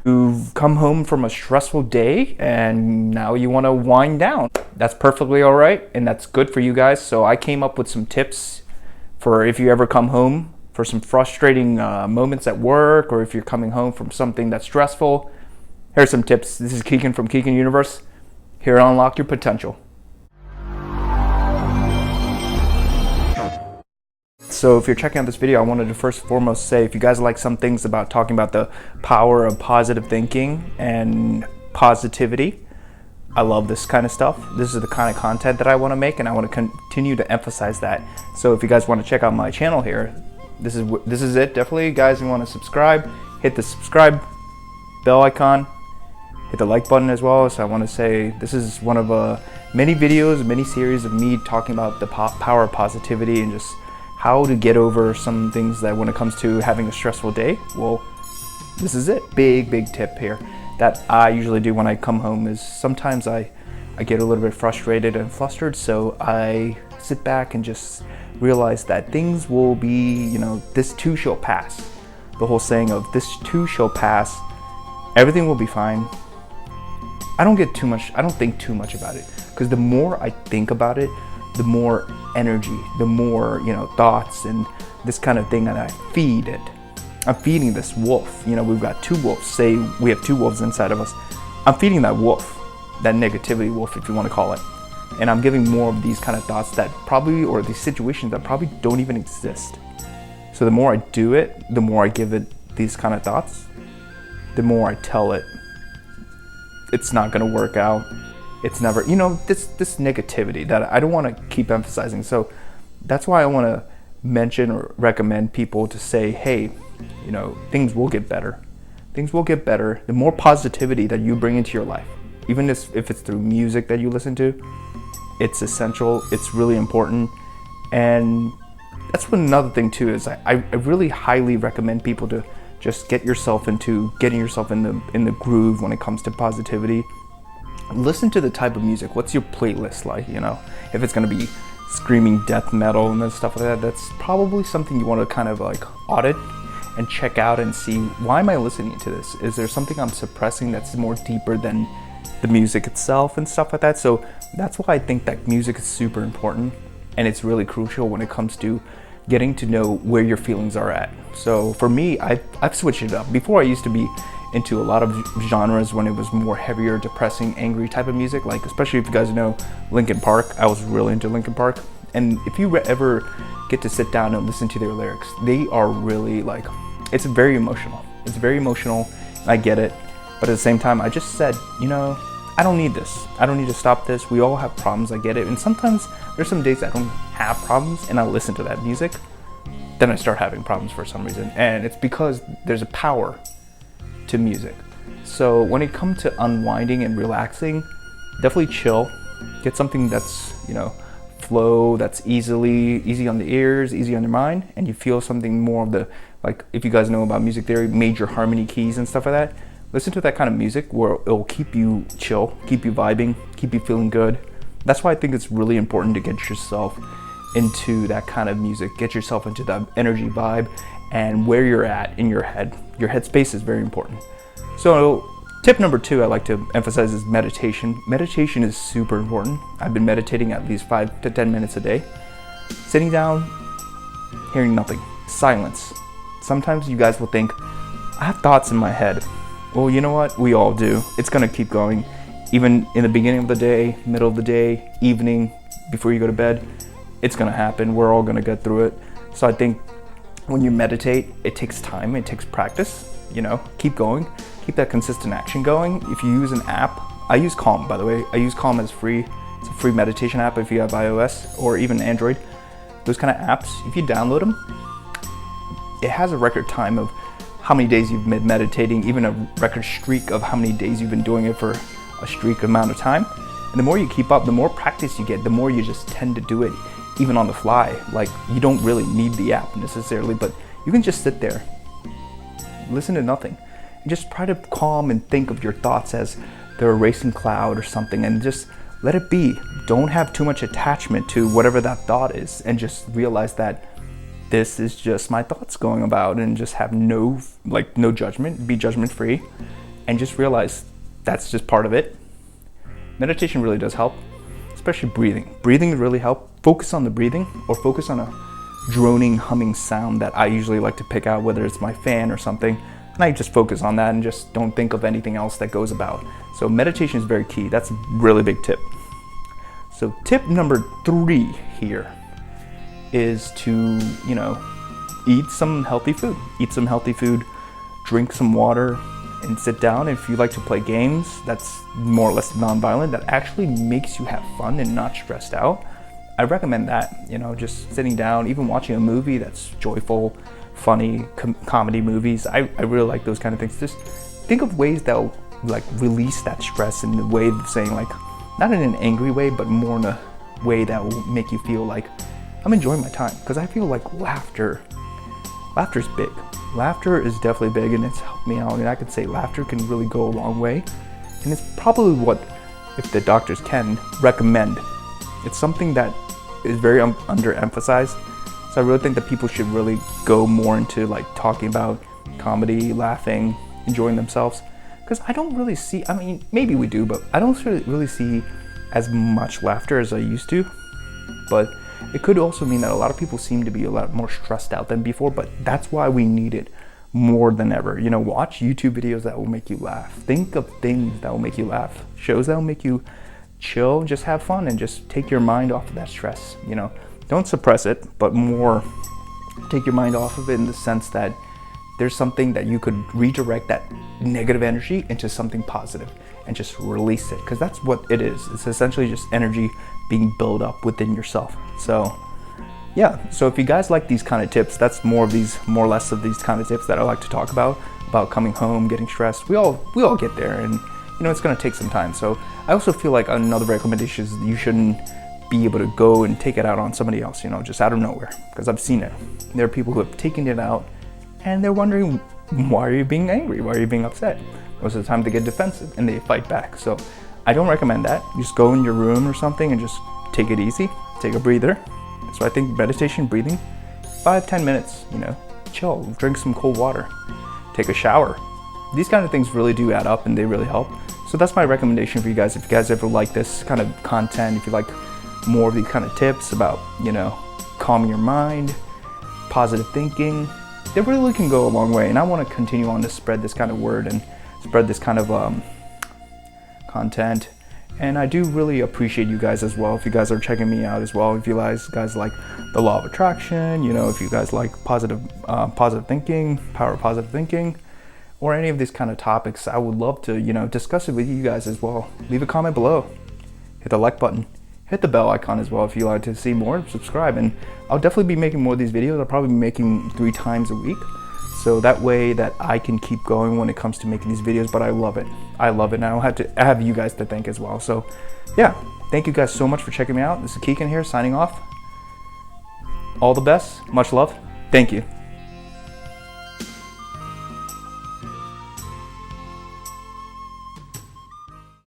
You've come home from a stressful day and now you want to wind down. That's perfectly all right and that's good for you guys. So I came up with some tips for if you ever come home for some frustrating moments at work, or if you're coming home from something that's stressful. Here's some tips. This is Keegan from Keegan Universe, here to unlock your potential. So if you're checking out this video, I wanted to first and foremost say, if you guys like some things about talking about the power of positive thinking and positivity, I love this kind of stuff. This is the kind of content that I want to make, and I want to continue to emphasize that. So if you guys want to check out my channel here, this is it. Definitely, guys, you want to subscribe, hit the subscribe bell icon, hit the like button as well. So I want to say this is one of many videos, many series of me talking about the power of positivity and just how to get over some things that when it comes to having a stressful day. Well, this is it. Big tip here that I usually do when I come home is sometimes I get a little bit frustrated and flustered, so I sit back and just realize that things will be, this too shall pass. The whole saying of this too shall pass, everything will be fine. I don't think too much about it, because the more I think about it, the more energy, the more, thoughts and this kind of thing that I feed it. I'm feeding this wolf. We've got two wolves. Say we have two wolves inside of us. I'm feeding that wolf, that negativity wolf, if you want to call it. And I'm giving more of these kind of thoughts that probably, or these situations that probably don't even exist. So the more I do it, the more I give it these kind of thoughts, the more I tell it it's not going to work out. It's never, this negativity that I don't want to keep emphasizing. So that's why I want to mention or recommend people to say, hey, things will get better. Things will get better. The more positivity that you bring into your life, even if it's through music that you listen to, it's essential. It's really important. And that's what another thing too is I really highly recommend people to just getting yourself in the groove when it comes to positivity. Listen to the type of music. What's your playlist like? If it's going to be screaming death metal and stuff like that, that's probably something you want to kind of like audit and check out and see, why am I listening to this? Is there something I'm suppressing that's more deeper than the music itself and stuff like that? So that's why I think that music is super important, and it's really crucial when it comes to getting to know where your feelings are at. So for me, I've switched it up. Before, I used to be into a lot of genres when it was more heavier, depressing, angry type of music, like especially if you guys know Linkin Park. I was really into Linkin Park, and if you ever get to sit down and listen to their lyrics, they are really like, it's very emotional. It's very emotional. I get it, but at the same time, I just said, I don't need this. I don't need to stop this. We all have problems. I get it. And sometimes there's some days I don't have problems, and I listen to that music, then I start having problems for some reason, and it's because there's a power to music. So when it comes to unwinding and relaxing, definitely chill. Get something that's, flow, that's easy on the ears, easy on your mind, and you feel something more of the, like, if you guys know about music theory, major harmony keys and stuff like that. Listen to that kind of music where it'll keep you chill, keep you vibing, keep you feeling good. That's why I think it's really important to get yourself into that kind of music, get yourself into that energy vibe, and where you're at in your head. Your headspace is very important. So tip number 2 I like to emphasize is meditation. Meditation is super important. I've been meditating at least 5 to 10 minutes a day. Sitting down, hearing nothing, silence. Sometimes you guys will think, I have thoughts in my head. Well, you know what? We all do. It's gonna keep going. Even in the beginning of the day, middle of the day, evening, before you go to bed, it's gonna happen. We're all gonna get through it. So I think when you meditate, it takes time, it takes practice, keep going, keep that consistent action going. If you use an app, I use Calm, by the way. I use Calm as free. It's a free meditation app if you have iOS or even Android. Those kind of apps, if you download them, it has a record time of how many days you've been meditating, even a record streak of how many days you've been doing it for a streak amount of time. And the more you keep up, the more practice you get, the more you just tend to do it, even on the fly. Like, you don't really need the app necessarily, but you can just sit there, listen to nothing, and just try to calm and think of your thoughts as they're a racing cloud or something, and just let it be. Don't have too much attachment to whatever that thought is, and just realize that this is just my thoughts going about, and just have no judgment, be judgment free, and just realize that's just part of it. Meditation really does help, especially breathing. Breathing really help. Focus on the breathing, or focus on a droning, humming sound that I usually like to pick out, whether it's my fan or something, and I just focus on that and just don't think of anything else that goes about. So meditation is very key. That's a really big tip. So tip number 3 here is to, eat some healthy food. Eat some healthy food, drink some water, and sit down. If you like to play games that's more or less non-violent, that actually makes you have fun and not stressed out, I recommend that. Just sitting down, even watching a movie that's joyful, funny, comedy movies. I really like those kind of things. Just think of ways that will release that stress in the way of saying, not in an angry way, but more in a way that will make you feel like I'm enjoying my time. Because I feel like laughter's big. Laughter is definitely big, and it's helped me out. And I could say laughter can really go a long way. And it's probably what, if the doctors can, recommend. It's something that is very underemphasized. So I really think that people should really go more into talking about comedy, laughing, enjoying themselves. Because I don't really see, maybe we do, but I don't really see as much laughter as I used to. But it could also mean that a lot of people seem to be a lot more stressed out than before, but that's why we need it more than ever. Watch YouTube videos that will make you laugh. Think of things that will make you laugh. Shows that will make you chill, just have fun, and just take your mind off of that stress. Don't suppress it, but more take your mind off of it in the sense that there's something that you could redirect that negative energy into something positive and just release it, because that's what it is. It's essentially just energy being built up within yourself. So yeah, so if you guys like these kind of tips, that's more or less of these kind of tips that I like to talk about coming home, getting stressed. We all get there, and it's going to take some time. So I also feel like another recommendation is you shouldn't be able to go and take it out on somebody else, just out of nowhere, because I've seen it. There are people who have taken it out and they're wondering, why are you being angry? Why are you being upset? Most of the time they get defensive and they fight back. So I don't recommend that. You just go in your room or something and just take it easy, take a breather. So I think meditation, breathing, 5-10 minutes, chill, drink some cold water, take a shower. These kind of things really do add up, and they really help. So that's my recommendation for you guys. If you guys ever like this kind of content, if you like more of these kind of tips about, calming your mind, positive thinking, they really can go a long way. And I want to continue on to spread this kind of word and spread this kind of content. And I do really appreciate you guys as well. If you guys are checking me out as well, if you guys like the law of attraction, if you guys like positive thinking, power of positive thinking, or any of these kind of topics, I would love to, discuss it with you guys as well. Leave a comment below, hit the like button, hit the bell icon as well if you like to see more, subscribe, and I'll definitely be making more of these videos. I'll probably be making 3 times a week. So that way that I can keep going when it comes to making these videos, but I love it. I love it, and I have you guys to thank as well. So yeah, thank you guys so much for checking me out. This is Keegan here, signing off. All the best, much love, thank you.